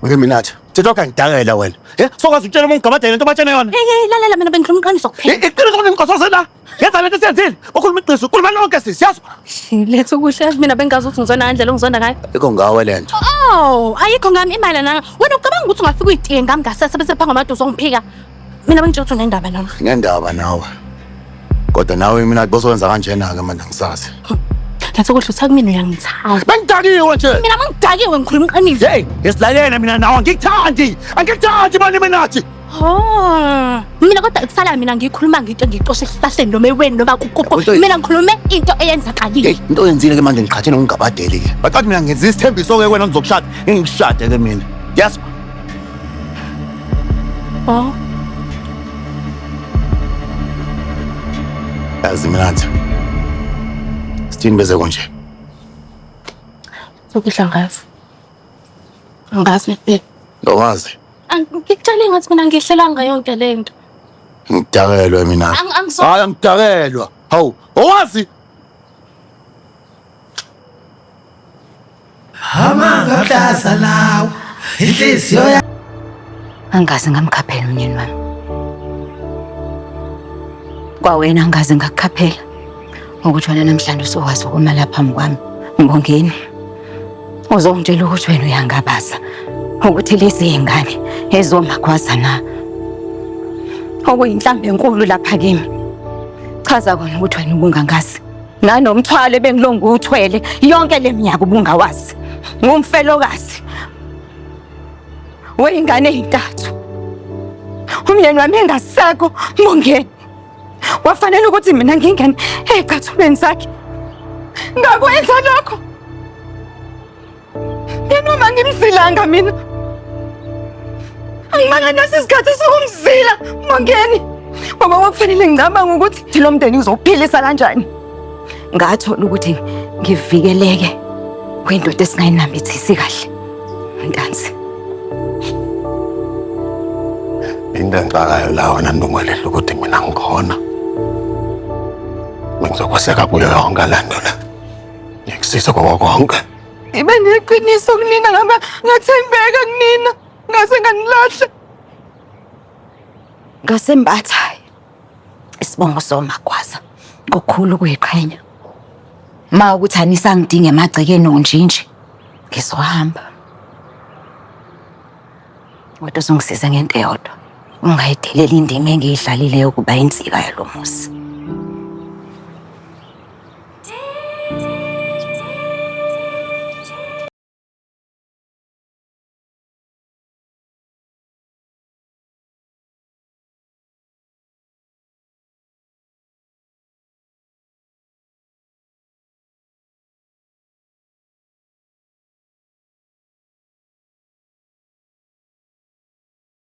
Ake Minathi, thetha ngidakela wena. Sokwazi ukutshela umngabathe lento batshena yona. Lalela mina bengikhuluma iqiniso kuphela. Iqiniso ngimqosoze la. Yenza lento esiyenzile. Ukhuluma iqiniso, ukhuluma lonke sisiyazi. Letha ukuhle mina bengazi ukuthi ngizona ngendlela ongizonda ngayo. Iko ngawe lento. Oh, ayikho ngami imali lana. Wena ucabanga ukuthi ungafika uyitiye ngami ngasese bese phanga amadosi ongiphika. Mina bengitshela ukuthi unendaba nami. Ngendaba nawe. Kodwa nawe Minathi bosowenza kanjena ke manje ngisazi. Letha ukuhle uthi kumina uyangithanda. Bengidakiwe nje. Mina mangidakiwe ngikhuluma iqiniso. Hey, yesilalena mina nawe angikuthandi. Angikuthandi manje Minathi. Oh, mina kodwa kusala mina ngikhuluma ngento ngixoshe esihlahleni noma eweni noma kuqoqo. Mina ngikhulume into eyenzakalile. Hey, into oyenzile ke manje ngiqhathene ngingabadeli ke. Bacathi mina ngenza isithembiso ke wena ngizokushada, ngikushade ke mina. Yes. Oh, Yazi Minathi. Sithini bese konje? sokudlangazi. Ngazi Ngawazi. ngikutshela ngathi mina ngihlelela yonke lento. Ngidakelwe mina. Hayi ngidakelwa. Hawu, owazi? Amangakaza lawo inhliziyo ya Angaze ngamkhaphela umnyeni wami. Kwawena angaze ngakukhaphela. Ukuthi wena namhlanje usokwazi ukuma lapha phambi kwami. Ngibongeni. Uzongitshela ukuthi wena uyangabaza. Ukuthi lezi ingane ezomakhwaza na. Okuyinhlambe enkulu lapha kimi. Chaza kona ukuthi wena ubungangazi. Nanomthwalo bengilonga uthwele yonke leminyaka ubungawazi. Ngumfelokazi. Weyingane ezintathu. Umyeni wami engasekho Mbongeni. Wafanele ukuthi mina ngingene ecathulweni sakhe. Ngakwenza lokho. Noma ngimzilanga mina. Angimanga nasi isikhathi sokumzila Mbongeni. Ngoba wakufanele ngicabanga ukuthi lo mndeni uzophilisa kanjani. Ngathola ukuthi ngivikeleke kwindoda esingayinambithisi kahle. Ntanzi. Into engixakayo la wena Ndungwelehla ukuthi mina ngikhona. Ngizokwaseka kuyo yonke lento la. Ngikusisa konke. Ibe neqiniso kunina ngaba ngathembeka kunina. Ngase nganilahla. Ngasembatha. Isibongo soMagwaza. Kokhulu kuyiqhenya. Ma ukuthi anisangidinga emagcekeni onjinji. Ngizohamba. Kodwa uzongisiza ngento eyodwa. Ungayidelela indima engiyidlalile yokuba insika yalomuzi.